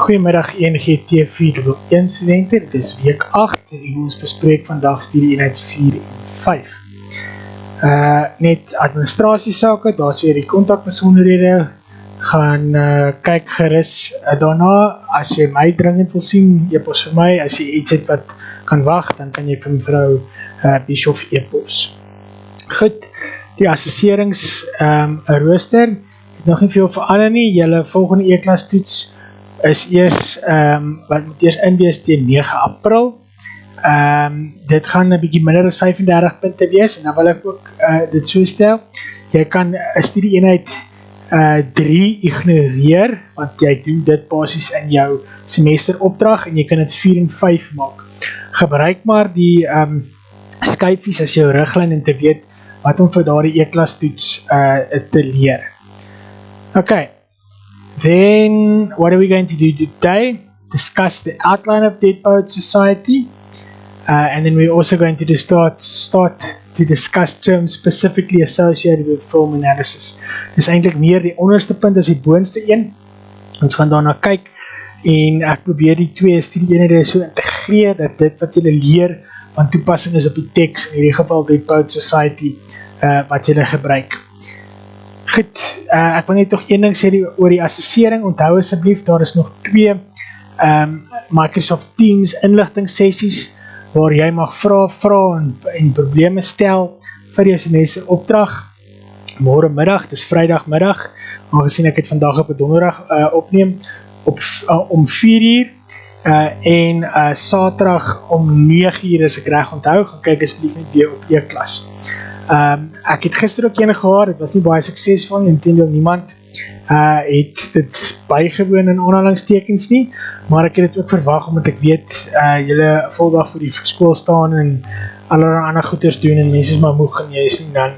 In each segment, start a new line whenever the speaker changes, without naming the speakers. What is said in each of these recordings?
Goeiemiddag ENGT411 studente, dit is week 8 en ons bespreek vandag studie eenheid 4 en 5. Net administrasiesake, daar is weer die kontakbesonderhede, gaan kyk gerus daarna, as jy my dringend wil sien, e-pos vir my, as jy iets het wat kan wag, dan kan jy vir mevrou Bischoff e-pos. Goed, die assesserings rooster, het nog nie veel verander nie, julle volgende e-klas toets is eers, wat moet eers inwees teen 9 April. Dit gaan 'n bietjie minder as 35 punte wees, en dan wil ek ook dit so stel, jy kan 'n studie eenheid 3 ignoreer, want jy doen dit basies in jou semesteropdrag, en jy kan dit 4 en 5 maak. Gebruik maar die skyfies as jou riglyn en te weet wat om vir daardie e-klas toets te leer. Okay. Then, what are we going to do today? Discuss the outline of Dead Poets Society, and then we're also going to start to discuss terms specifically associated with film analysis. Dis eintlik meer die onderste punt as die boonste een. Ons gaan daarna kyk, en ek probeer die twee studie-eenhede so integreer, dat dit wat julle leer van toepassing is op die teks, in hierdie geval Dead Poets Society, wat julle gebruik. Goed, ek wil net nog een ding sê oor die assessering, onthou asseblief, daar is nog 2 Microsoft Teams inligtingssessies, waar jy mag vra en probleme stel vir jou semesteropdrag, môre middag, dit is Vrydagmiddag, aangezien ek het vandag op 'n donderdag opneem, om 4 uur, en Saterdag om 9 uur, as ek reg onthou, gaan kyk asseblief net weer op e-klas. Ek het gister ook ene gehad, het was nie baie suksesvol, intendeel niemand het dit bygewoon in aanhalingstekens nie, maar ek het dit ook verwag, omdat ek weet, julle voldag voor die skool staan, en allerlei ander goeders doen, en mense is maar moeg, en jy is nie dan,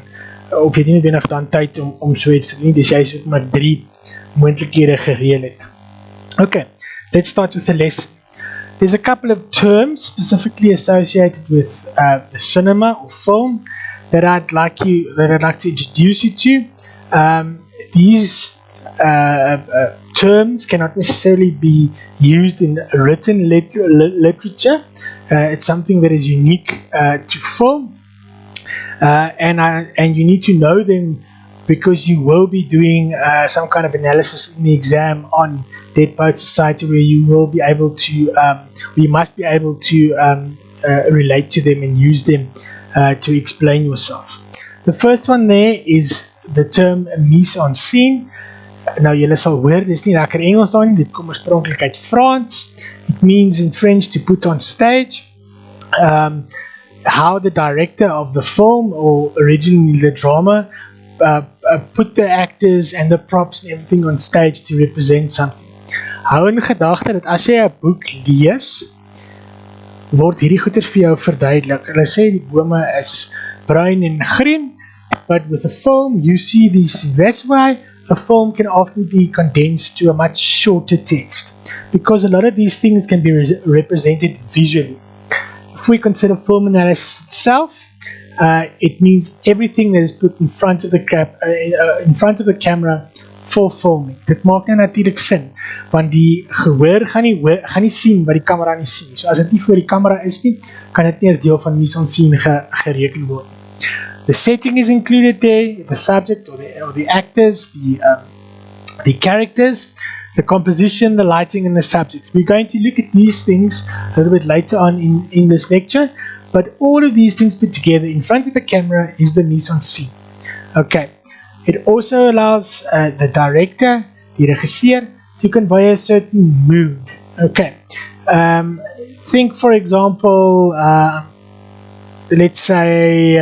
of jy het nie noodwendig dan tyd om so iets te doen, dus jy is ook maar 3 moontlikhede gereël het. Okay, let's start with the lesson. There's a couple of terms specifically associated with the cinema or film, that I'd like to introduce you to. These terms cannot necessarily be used in written literature. It's something that is unique to film, and you need to know them because you will be doing some kind of analysis in the exam on Dead Poets Society, where you will be able to, you must be able to relate to them and use them to explain yourself. The first one there is the term Misson Scene. Nou, julle sal hoor, dit is nie lekker Engels daar nie, dit kom oorspronklik uit Frans. It means in French to put on stage. How the director of the film, or originally the drama, put the actors and the props and everything on stage to represent something. Hou in gedagte dat as jy 'n boek lees, word hierdie goeie vir jou verduidelik. Hulle sê die bome is bruin en groen, but with a film you see these things. That's why a film can often be condensed to a much shorter text, because a lot of these things can be represented visually. If we consider film analysis itself, it means everything that is put in front of the camera for filming. Dit maak nou natuurlik sin, want die gehoor gaan nie sien wat die kamera nie sien. So as dit nie voor die kamera is nie, kan dit nie as deel van Misson Scene gereken word. The setting is included there, the subject or the actors, the characters, the composition, the lighting, and the subject. We're going to look at these things a little bit later on in this lecture, but all of these things put together in front of the camera is the Misson Scene. Okay. It also allows the director, die regisseur, to convey a certain mood. Okay. Think, for example, let's say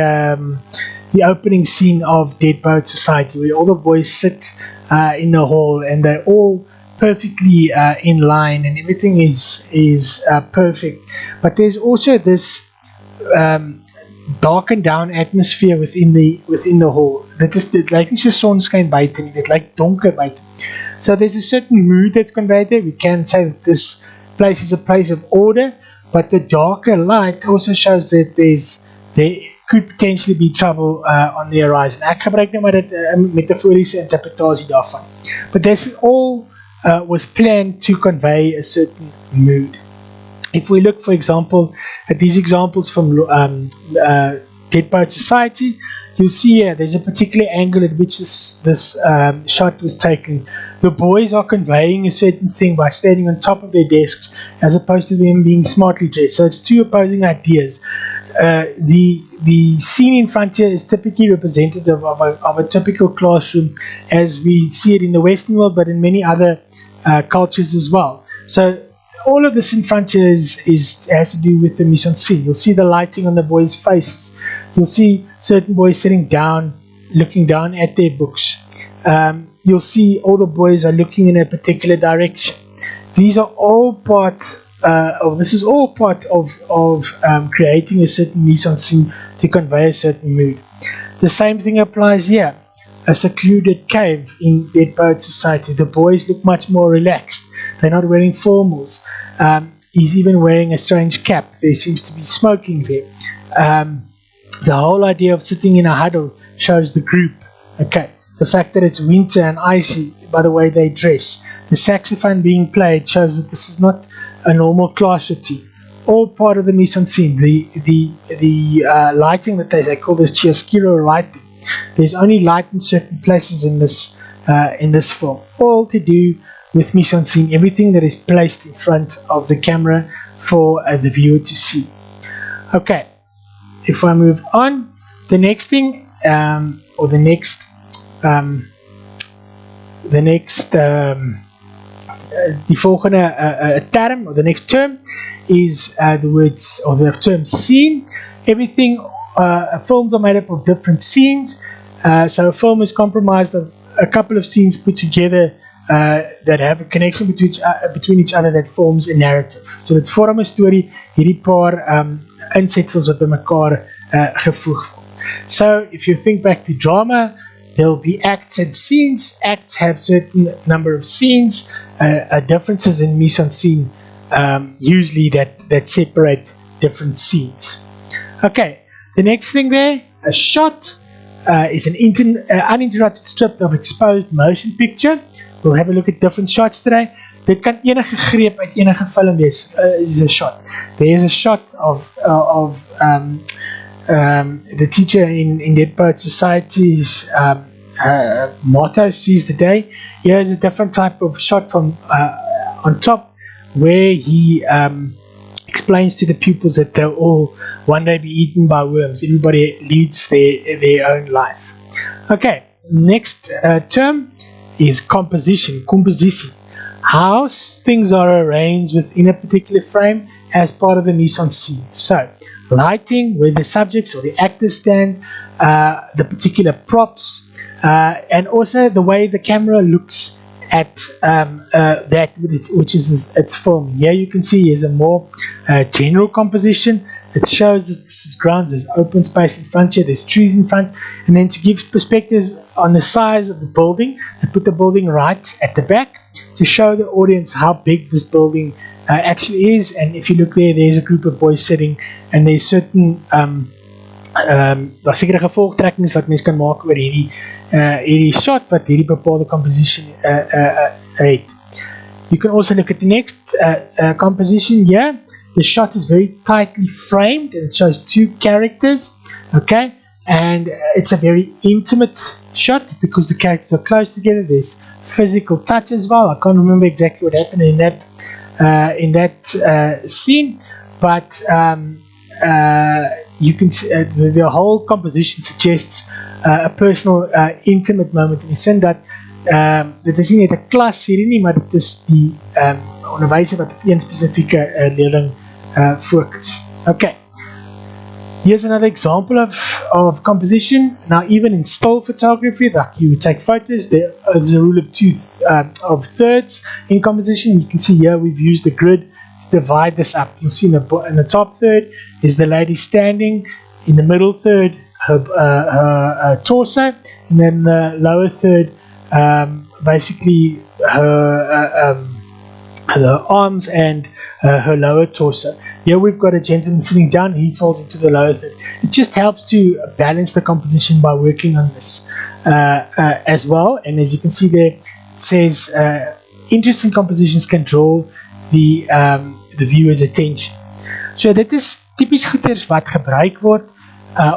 the opening scene of Dead Poets Society, where all the boys sit in the hall, and they're all perfectly in line, and everything is perfect. But there's also this darkened down atmosphere within the hall. Dit lyk nie so sonskyn buite nie, dit lyk donker buite. So there's a certain mood that's conveyed there. We can say that this place is a place of order, but the darker light also shows that there could potentially be trouble on the horizon. Ek gebruik nou maar dit metaforiese interpretasie daarvan. But this is all was planned to convey a certain mood. If we look, for example, at these examples from Dead Poet Society, you'll see here there's a particular angle at which this shot was taken. The boys are conveying a certain thing by standing on top of their desks as opposed to them being smartly dressed. So it's two opposing ideas. The scene in front here is typically representative of a typical classroom as we see it in the Western world, but in many other cultures as well. So all of this in front here has to do with the Misson Scene. You'll see the lighting on the boys' faces. You'll see certain boys sitting down, looking down at their books. You'll see all the boys are looking in a particular direction. These are all part this is all part of creating a certain Misson Scene to convey a certain mood. The same thing applies here. A secluded cave in Dead Poet Society. The boys look much more relaxed. They're not wearing formals. He's even wearing a strange cap. There seems to be smoking there. The whole idea of sitting in a huddle shows the group. Okay, the fact that it's winter and icy by the way they dress. The saxophone being played shows that this is not a normal class routine. All part of the Misson Scene. The lighting that they call this chiaroscuro lighting. There's only light in certain places in this film. All to do with Misson Scene. Everything that is placed in front of the camera for the viewer to see. Okay, if I move on, the next thing, or the next die volgende term, or the next term, is the words, or the term scene. Everything, films are made up of different scenes. So a film is comprised of a couple of scenes put together that have a connection between each other that forms a narrative. So dit vorm 'n storie, hierdie paar insetsels wat by mekaar gevoeg word. So if you think back to drama, there will be acts and scenes. Acts have certain number of scenes. Differences in Misson Scene usually that separate different scenes. Okay, the next thing there, a shot is an uninterrupted strip of exposed motion picture. We'll have a look at different shots today. Dit kan enige greep uit enige film wees, is a shot. There is a shot of the teacher in Dead Poet Society's motto, seize the day. Here is a different type of shot from on top, where he explains to the pupils that they'll all one day be eaten by worms. Everybody leads their own life. Okay, next term is composition, composition. How things are arranged within a particular frame as part of the Misson Scene. So, lighting, where the subjects or the actors stand, the particular props, and also the way the camera looks at that which is its film. Here you can see is a more general composition. It shows that this is grounds, there's open space in front here, there's trees in front, and then to give perspective on the size of the building, they put the building right at the back to show the audience how big this building actually is. And if you look there, there's a group of boys sitting, and there's certain daar sekere gevolgtrekkings wat mens kan maak oor hierdie shot wat hierdie bepaalde composition het. You can also look at the next composition here. The shot is very tightly framed and it shows two characters, okay, and it's a very intimate shot because the characters are close together. There's physical touch as well. I can't remember exactly what happened in that scene, but you can see the whole composition suggests a personal, intimate moment in die sin dat dit is nie net 'n klas hierdie nie, maar dit is die onderwyser wat op een spesifieke leerling focus. Okay, here's another example of composition. Now, even in still photography, like you would take photos, there's a rule of thirds in composition. You can see here we've used a grid to divide this up. You'll see in the top third is the lady standing, in the middle third her torso, and then the lower third basically her arms and her lower torso. Here we've got a gentleman sitting down, he falls into the lower third. It just helps to balance the composition by working on this as well. And as you can see there, it says interesting compositions can draw the viewer's attention. So dit is typies goeders wat gebruik word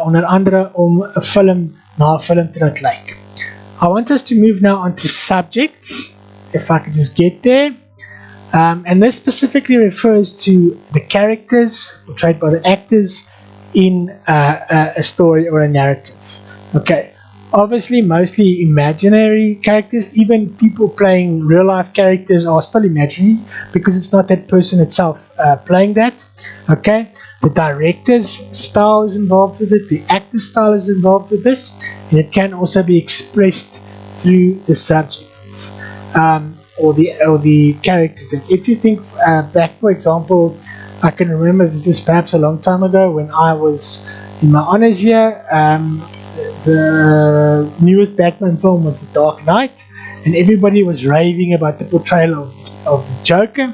onder andere om 'n film na 'n film te laat lyk. I want us to move now on to subjects, if I could just get there. And this specifically refers to the characters portrayed by the actors in a story or a narrative. Okay, obviously mostly imaginary characters, even people playing real life characters are still imaginary because it's not that person itself playing that. Okay, the director's style is involved with it, the actor's style is involved with this, and it can also be expressed through the subjects or the characters. And if you think back, for example, I can remember this is perhaps a long time ago when I was in my honors year. The newest Batman film was The Dark Knight, and everybody was raving about the portrayal of the Joker,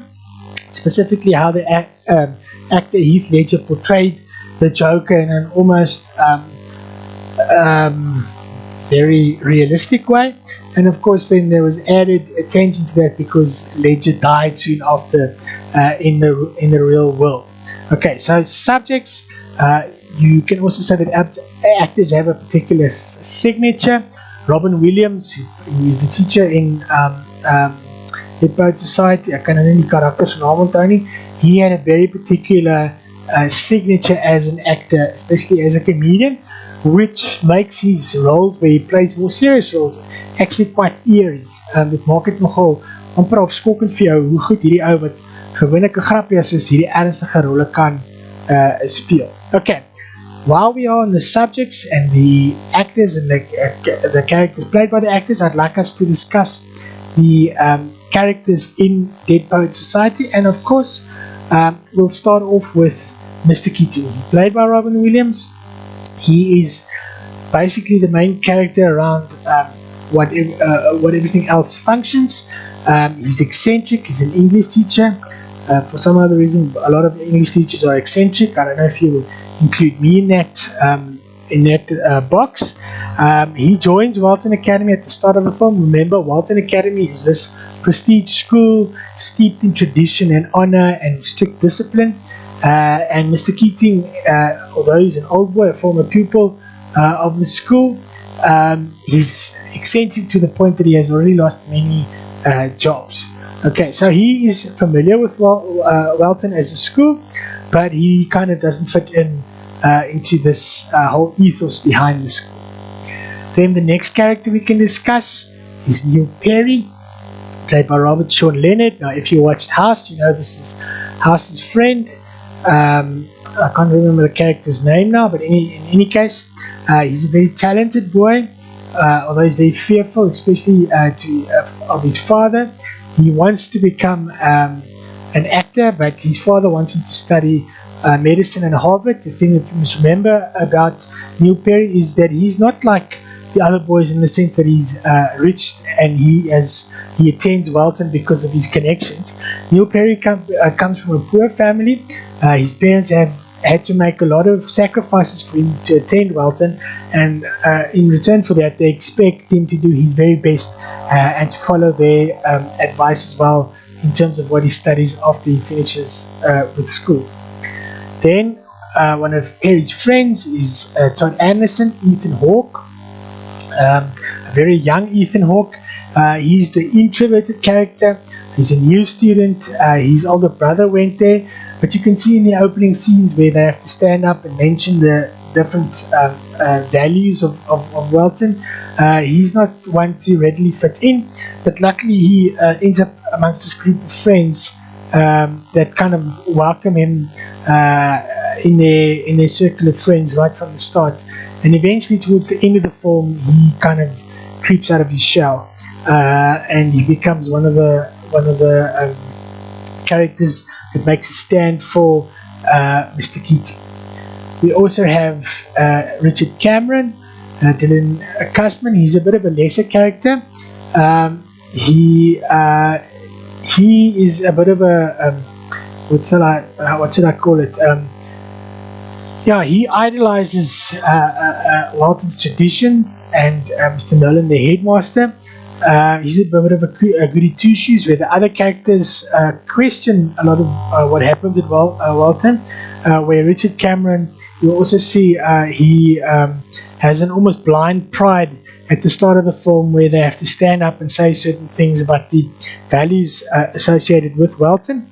specifically how the actor Heath Ledger portrayed the Joker in an almost very realistic way. And of course then there was added attention to that because Ledger died soon after in the real world. Okay, so subjects, you can also say that actors have a particular signature. Robin Williams, who is the teacher in Dead Poets Society, I kan nie die karakters van naam onthou nie, he had a very particular signature as an actor, especially as a comedian, which makes his roles, where he plays more serious roles, actually quite eerie. Dit maak het nogal amper afskokkend vir jou hoe goed hierdie ou wat gewoonlik 'n grappies is, hierdie ernstige rolle kan speel. Okay, while we are on the subjects and the actors and the characters played by the actors, I'd like us to discuss the characters in Dead Poets Society, and of course we'll start off with Mr. Keating, played by Robin Williams. He is basically the main character around what everything else functions. He's eccentric, he's an English teacher. For some other reason, a lot of English teachers are eccentric. I don't know if you will include me in that box. He joins Walton Academy at the start of the film. Remember, Walton Academy is this prestige school steeped in tradition and honor and strict discipline. And Mr. Keating, although he's an old boy, a former pupil of the school, he's eccentric to the point that he has already lost many jobs. Okay, so he is familiar with Walton as a school, but he kind of doesn't fit in into this whole ethos behind the school. Then the next character we can discuss is Neil Perry, played by Robert Sean Leonard. Now, if you watched House, you know this is House's friend. I can't remember the character's name now, but in any case, he's a very talented boy, although he's very fearful, especially of his father. He wants to become an actor, but his father wants him to study medicine at Harvard. The thing that you must remember about Neil Perry is that he's not like the other boys in the sense that he's rich and he attends Walton because of his connections. Neil Perry comes from a poor family. His parents have had to make a lot of sacrifices for him to attend Walton, and in return for that they expect him to do his very best and to follow their advice as well in terms of what he studies after he finishes with school. Then one of Perry's friends is Todd Anderson, Ethan Hawke, a very young Ethan Hawke. He's the introverted character. He's a new student. His older brother went there, but you can see in the opening scenes where they have to stand up and mention the different values of Walton. He's not one to readily fit in, but luckily he ends up amongst this group of friends that kind of welcome him in their circle of friends right from the start. And eventually towards the end of the film, he kind of creeps out of his shell and he becomes one of the characters that makes a stand for Mr. Keating. We also have Richard Cameron, Dylan Cussman. He's a bit of a lesser character. He is a bit of a what should I call it? He idolizes Walton's traditions and Mr. Nolan, the headmaster. He's a bit of a goody two-shoes, where the other characters question a lot of what happens at Walton, where Richard Cameron, you also see he has an almost blind pride at the start of the film, where they have to stand up and say certain things about the values associated with Walton.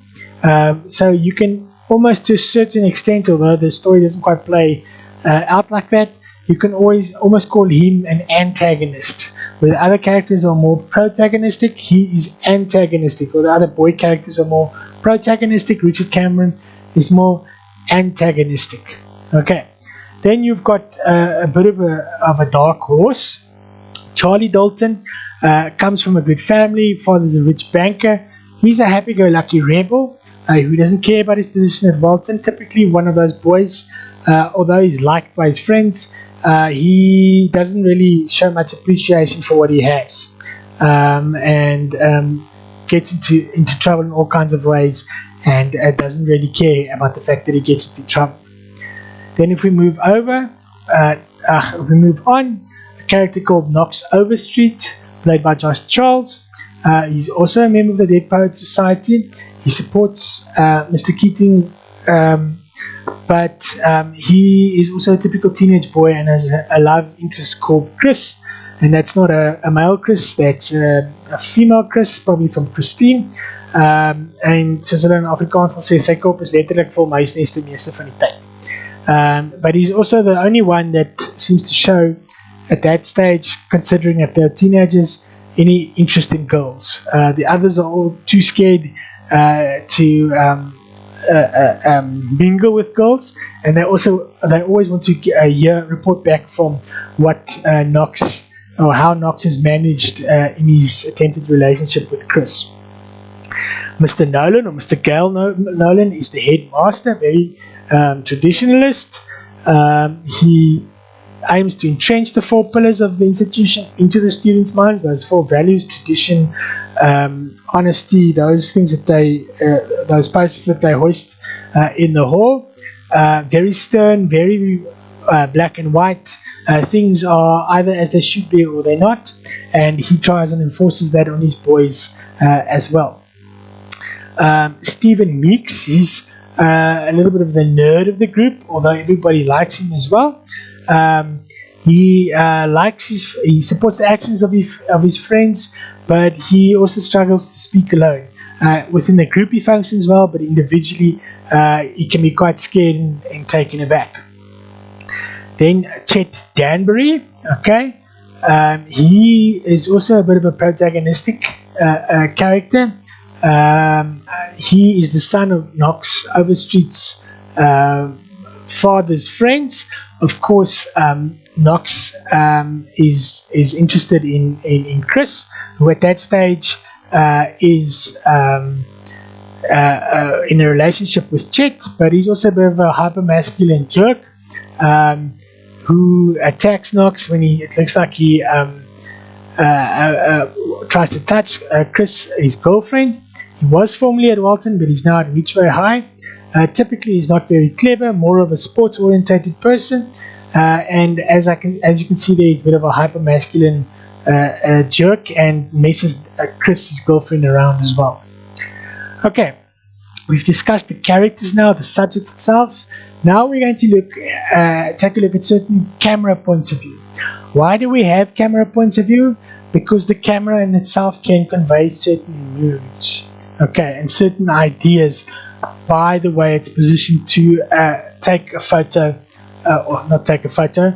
So you can almost, to a certain extent, although the story doesn't quite play out like that, you can almost call him an antagonist. Where the other characters are more protagonistic, he is antagonistic. Or the other boy characters are more protagonistic, Richard Cameron is more antagonistic. Okay, then you've got a bit of a dark horse. Charlie Dalton comes from a good family. Father's a rich banker. He's a happy-go-lucky rebel who doesn't care about his position at Walton. Typically one of those boys, although he's liked by his friends, he doesn't really show much appreciation for what he has, and gets into trouble in all kinds of ways, and doesn't really care about the fact that he gets into trouble. Then if we move on, a character called Knox Overstreet, played by Josh Charles. He's also a member of the Dead Poets Society. He supports Mr. Keating, but he is also a typical teenage boy and has a love interest called Chris, and that's not a male Chris, that's a female Chris, probably from Christine. En soos hulle in Afrikaans wil sê, sy kop is letterlik vol muisnes die meeste van die tyd. But he's also the only one that seems to show at that stage, considering that they're teenagers, any interest in girls. The others are all too scared to mingle with girls, and they always want to report back from what Knox, or how Knox has managed in his attempted relationship with Chris. Mr. Nolan, or Mr. Gail Nolan, is the headmaster, very traditionalist. He aims to entrench the 4 pillars of the institution into the students' minds, those 4 values: tradition, honesty, those things that those posters that they hoist in the hall. Very stern, very black and white. Things are either as they should be or they're not, and he tries and enforces that on his boys as well. Stephen Meeks, he's a little bit of the nerd of the group, although everybody likes him as well. He supports the actions of his friends, but he also struggles to speak alone. Within the group he functions well, but individually he can be quite scared and taken aback. Then Chet Danbury, okay, he is also a bit of a protagonistic character. He is the son of Knox Overstreet's father's friends. Of course, Knox is interested in Chris, who at that stage is in a relationship with Chet, but he's also a bit of a hyper-masculine jerk who attacks Knox when it looks like he tries to touch Chris, his girlfriend. He was formerly at Walton, but he's now at Ridgeway High. Typically, he's not very clever, more of a sports-orientated person, and as you can see, there he's a bit of a hyper-masculine jerk and messes Chris's girlfriend around as well. Okay, we've discussed the characters now, the subject itself. Now we're going to take a look at certain camera points of view. Why do we have camera points of view? Because the camera in itself can convey certain moods, okay, and certain ideas by the way it's positioned to take a photo, or not take a photo,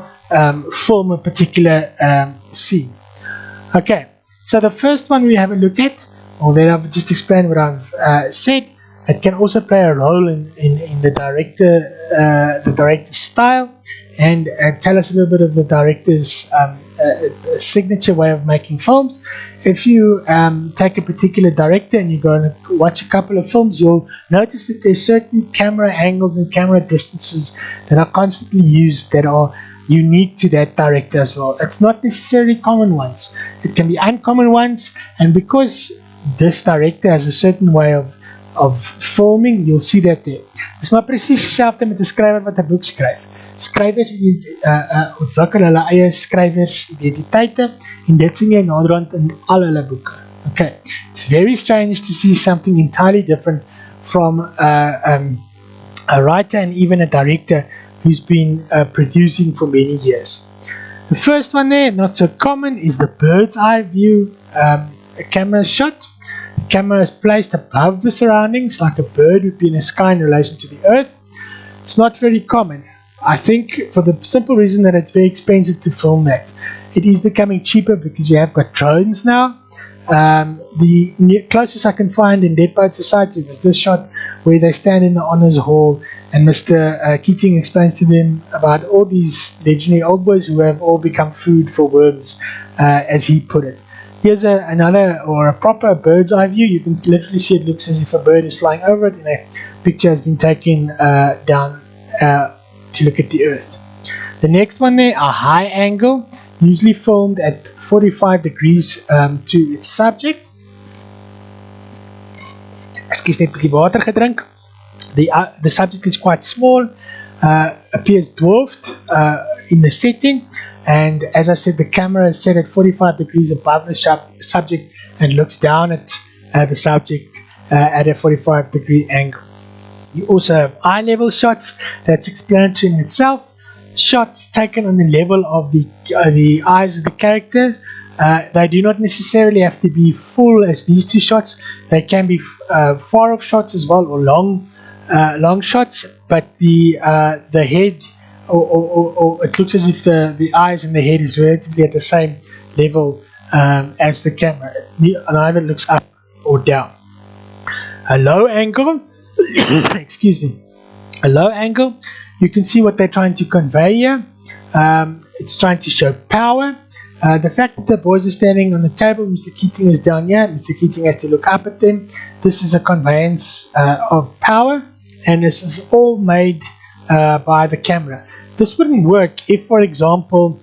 film a particular scene. Okay, so the first one we have a look at, or then I've just explained what I've said. It can also play a role in the director's style, and tell us a little bit of the director's signature way of making films. If you take a particular director and you go and watch a couple of films, you'll notice that there's certain camera angles and camera distances that are constantly used that are unique to that director as well. It's not necessarily common ones. It can be uncommon ones, and because this director has a certain way of filming, you'll see that there. Dis maar presies dieselfde met 'n skrywer wat 'n boek skryf. Skrywers ontwikkel hulle eie skrywersidentiteite en dit sien jy naderhand in al hulle boeke. Okay, it's very strange to see something entirely different from a writer and even a director who's been producing for many years. The first one there, not so common, is the bird's eye view camera shot. The camera is placed above the surroundings like a bird would be in the sky in relation to the earth. It's not very common. I think for the simple reason that it's very expensive to film that. It is becoming cheaper because you have got drones now. The closest I can find in Dead Poets Society was this shot where they stand in the Honours Hall and Mr. Keating explains to them about all these legendary old boys who have all become food for worms, as he put it. Here's another, or a proper bird's eye view. You can literally see it looks as if a bird is flying over it and a picture has been taken down to look at the earth. The next one there, a high angle, usually filmed at 45 degrees to its subject. Excuse net 'n bietjie water gedrink. The subject is quite small, appears dwarfed in the setting, and as I said, the camera is set at 45 degrees above the subject and looks down at the subject at a 45 degree angle. You also have eye level shots. That's explanatory in itself. Shots taken on the level of the eyes of the characters. They do not necessarily have to be full as these two shots. They can be far off shots as well, or long shots, but the head, or it looks as if the eyes and the head is relatively at the same level as the camera. It either looks up or down. A low angle, excuse me, a low angle, you can see what they're trying to convey here. It's trying to show power. The fact that the boys are standing on the table, Mr. Keating is down here, Mr. Keating has to look up at them. This is a conveyance of power, and this is all made by the camera. This wouldn't work if, for example,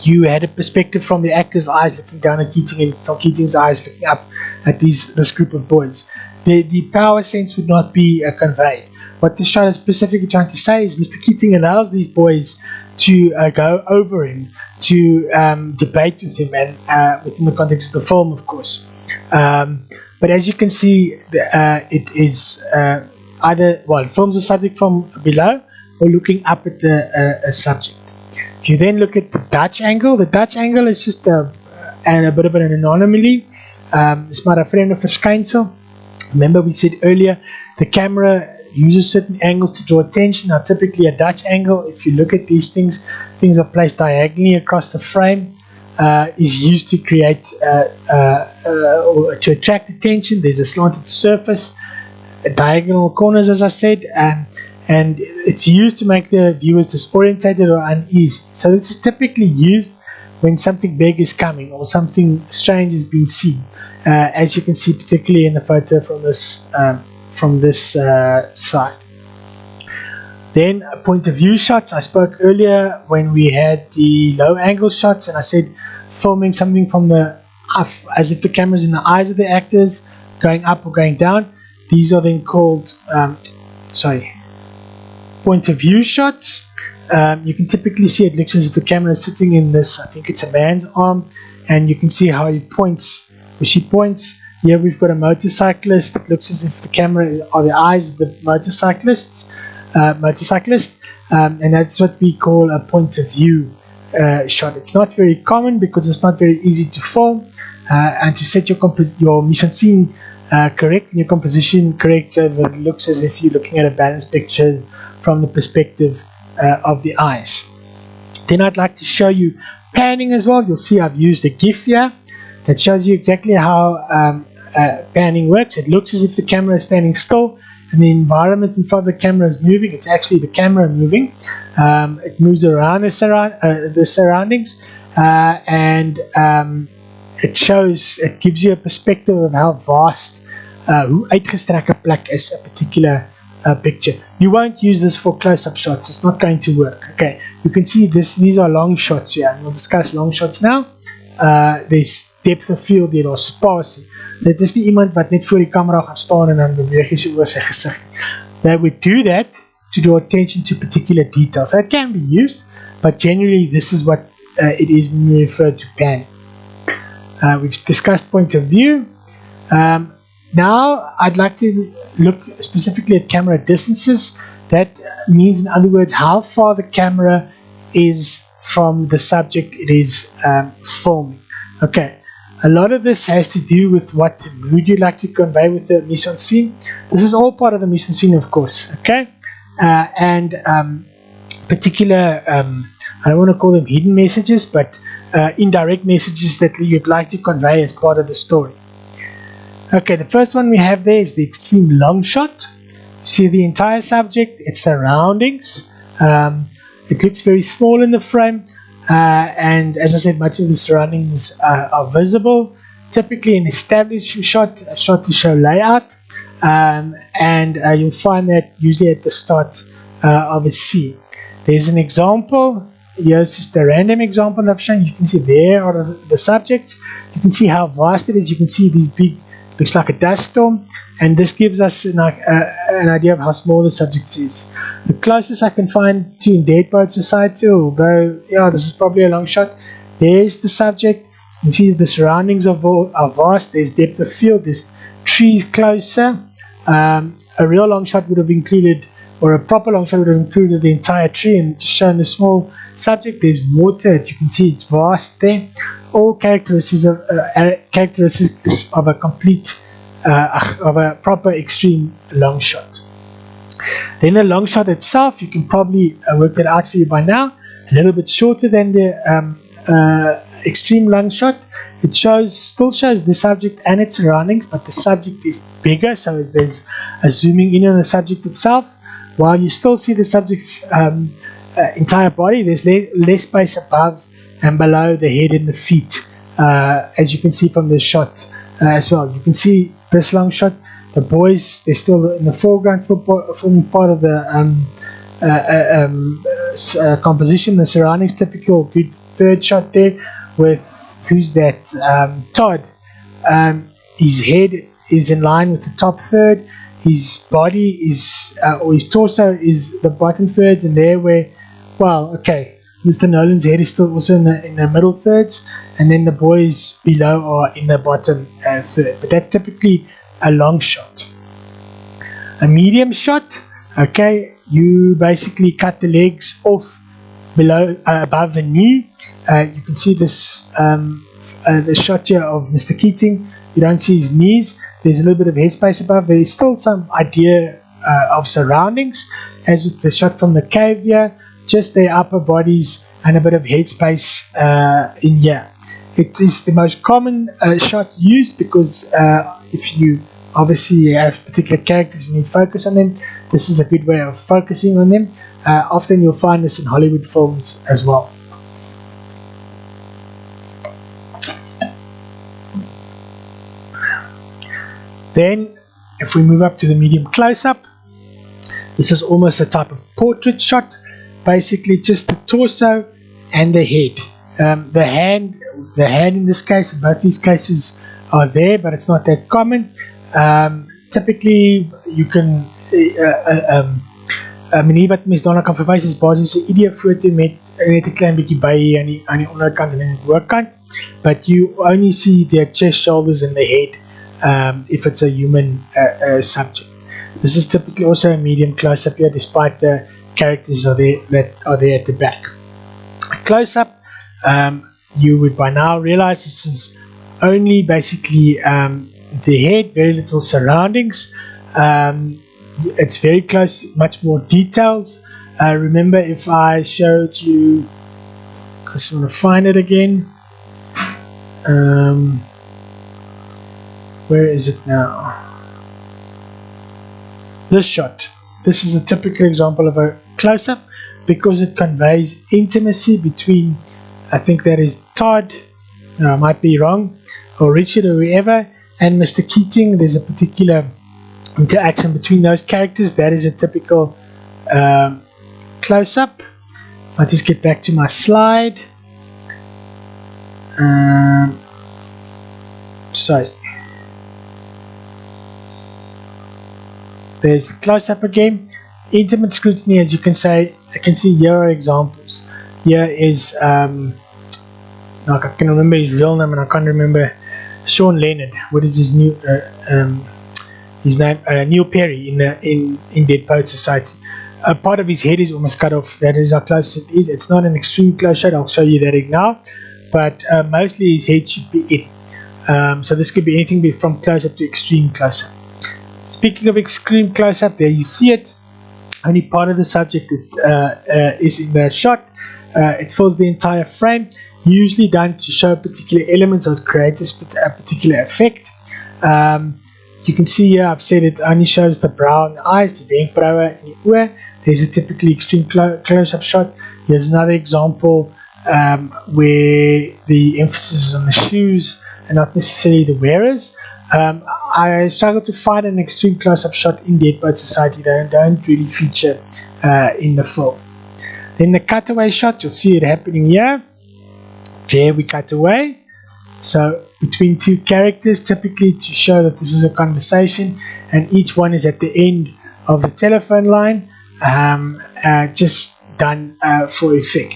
you had a perspective from the actor's eyes looking down at Keating and from Keating's eyes looking up at this group of boys. The power sense would not be conveyed. What this shot is specifically trying to say is Mr. Keating allows these boys to go over him, to debate with him, and within the context of the film, of course. But as you can see, it is either, well, it films the subject from below or looking up at the subject. If you then look at the Dutch angle is just a bit of an anomaly. It's maar 'n vreemde verskynsel. Remember we said earlier, the camera uses certain angles to draw attention. Now typically a Dutch angle, if you look at these things are placed diagonally across the frame, is used to create or to attract attention. There's a slanted surface, diagonal corners, as I said, and it's used to make the viewers disorientated or uneasy. So this is typically used when something big is coming or something strange is being seen, as you can see particularly in the photo from this side. Then point of view shots. I spoke earlier when we had the low angle shots, and I said filming something from the up, as if the camera's in the eyes of the actors, going up or going down. These are then called point of view shots. You can typically see it looks as if the camera is sitting in this, I think it's a man's arm, and you can see how he points, or she points. Here we've got a motorcyclist. It looks as if the camera are the eyes of the motorcyclist, and that's what we call a point of view shot. It's not very common because it's not very easy to film, and to set your mission scene correct and your composition correct so that it looks as if you're looking at a balanced picture from the perspective of the eyes. Then I'd like to show you panning as well. You'll see I've used a GIF here that shows you exactly how panning works. It looks as if the camera is standing still and the environment in front of the camera is moving. It's actually the camera moving. It moves around the surroundings, and it gives you a perspective of how vast, hoe uitgestrekte plek is a particular picture. You won't use this for close-up shots. It's not going to work. Okay, you can see these are long shots here, and we'll discuss long shots now. There's depth of field hier, daar's spasie. Dit is nie iemand wat net voor die camera gaan staan en dan beweeg hy so oor sy gesig. They would do that to draw attention to particular details. So it can be used, but generally this is what it is when we refer to panning. We've discussed point of view. Now I'd like to look specifically at camera distances. That means, in other words, how far the camera is from the subject it is filming. Okay, a lot of this has to do with what mood you'd like to convey with the Misson Scene. This is all part of the Misson Scene, of course. Okay, and particular, I don't want to call them hidden messages, but indirect messages that you'd like to convey as part of the story. Okay, the first one we have there is the extreme long shot. You see the entire subject, its surroundings. It looks very small in the frame, and as I said, much of the surroundings are visible. Typically an established shot, a shot to show layout, and you'll find that usually at the start of a scene. There's an example. Here's just a random example I've shown. You can see there are the subjects. You can see how vast it is. You can see these big, looks like a dust storm, and this gives us an idea of how small the subject is. The closest I can find to in Deadboat Society, although yeah, this is probably a long shot. There's the subject. You can see the surroundings are vast. There's depth of field. There's trees closer. A real long shot would have included, or a proper long shot would have included the entire tree and just shown the small subject. There's water. You can see it's vast there. All characteristics of a complete, of a proper extreme long shot. Then the long shot itself, you can probably work that out for you by now. A little bit shorter than the extreme long shot. It still shows the subject and its surroundings, but the subject is bigger, so there's a zooming in on the subject itself. While you still see the subject's entire body, there's less space above and below the head and the feet, as you can see from this shot as well. You can see this long shot, the boys, they're still in the foreground, still forming part of the composition, the surroundings. Typical good third shot there with, who's that, Todd. His head is in line with the top third. His body is, or his torso is the bottom third, and there where, well, okay, Mr. Nolan's head is still also in the middle thirds, and then the boys below are in the bottom third. But that's typically a long shot. A medium shot, okay, you basically cut the legs off below, above the knee. You can see this, the shot here of Mr. Keating. You don't see his knees. There's a little bit of headspace above. There is still some idea of surroundings, as with the shot from the cave here. Just their upper bodies and a bit of headspace in here. It is the most common shot used because if you obviously have particular characters and you focus on them, this is a good way of focusing on them. Often you'll find this in Hollywood films as well. Then, if we move up to the medium close-up, this is almost a type of portrait shot. Basically, just the torso and the head. The hand in this case, in both these cases, are there, but it's not that common. Typically, you can meneer wat mens daarna kan verwys is basies 'n ID-foto met net 'n klein bietjie by hier aan die onderkant en aan die bokant, but you only see their chest, shoulders and the head if it's a human subject. This is typically also a medium close-up here, despite the characters that are there at the back. Close-up, you would by now realize this is only basically the head, very little surroundings. It's very close, much more details. Remember, if I showed you, I just want to find it again. Where is it now? This shot. This is a typical example of a close-up because it conveys intimacy between, I think that is Todd, I might be wrong, or Richard or whoever, and Mr. Keating. There's a particular interaction between those characters. That is a typical close-up. If I just get back to my slide. Sorry. There's the close-up again. intimate scrutiny, as you can say, I can see here are examples. Here is, I can remember his real name and I can't remember Sean Leonard. What is his name? Neil Perry in Dead Poets Society. A part of his head is almost cut off. That is how close it is. It's not an extreme close shot. I'll show you that now. But mostly his head should be in. So this could be anything from close-up to extreme close-up. Speaking of extreme close-up, there you see it. Only part of the subject that is in the shot. It fills the entire frame. Usually done to show particular elements or create a particular effect. You can see here, I've said it only shows the brow and the eyes, the wenkbrauwe and the oor. There's a typically extreme close-up shot. Here's another example where the emphasis is on the shoes and not necessarily the wearers. I struggle to find an extreme close-up shot in Dead Poets Society. They don't really feature in the film. Then the cutaway shot, you'll see it happening here. There we cut away. So between two characters, typically to show that this is a conversation, and each one is at the end of the telephone line, just done for effect.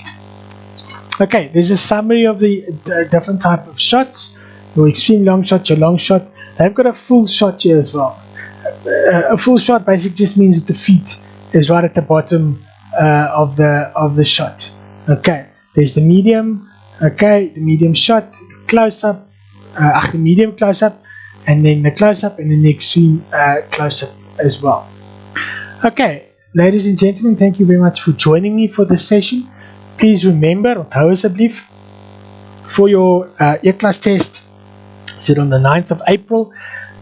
Okay, there's a summary of the different type of shots. Your extreme long shot, your long shot. They've got a full shot here as well. A full shot basically just means that the feet is right at the bottom of the shot. Okay, there's the medium. Okay, the medium shot, close-up, the medium close-up, and then the close-up, and then the extreme close-up as well. Okay, ladies and gentlemen, thank you very much for joining me for this session. Please remember, onthou asseblief, for your E-class test, is it on the 9th of April,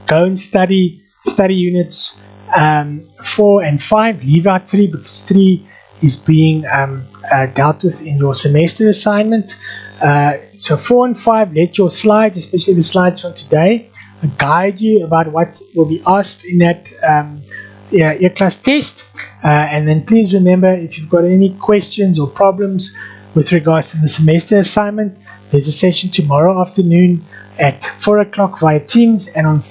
go and study units 4 and 5, leave out 3 because 3 is being dealt with in your semester assignment. So 4 and 5, let your slides, especially the slides from today, guide you about what will be asked in that E-class test. And then please remember, if you've got any questions or problems with regards to the semester assignment, there's a session tomorrow afternoon at 4 o'clock via Teams, and on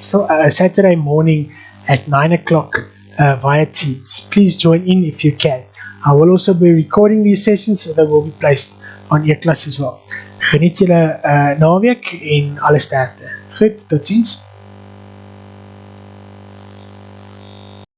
Saturday morning at 9 o'clock via Teams. Please join in if you can. I will also be recording these sessions, so they will be placed on E-class as well. Geniet julle naweek en alle sterkte. Goed, tot ziens.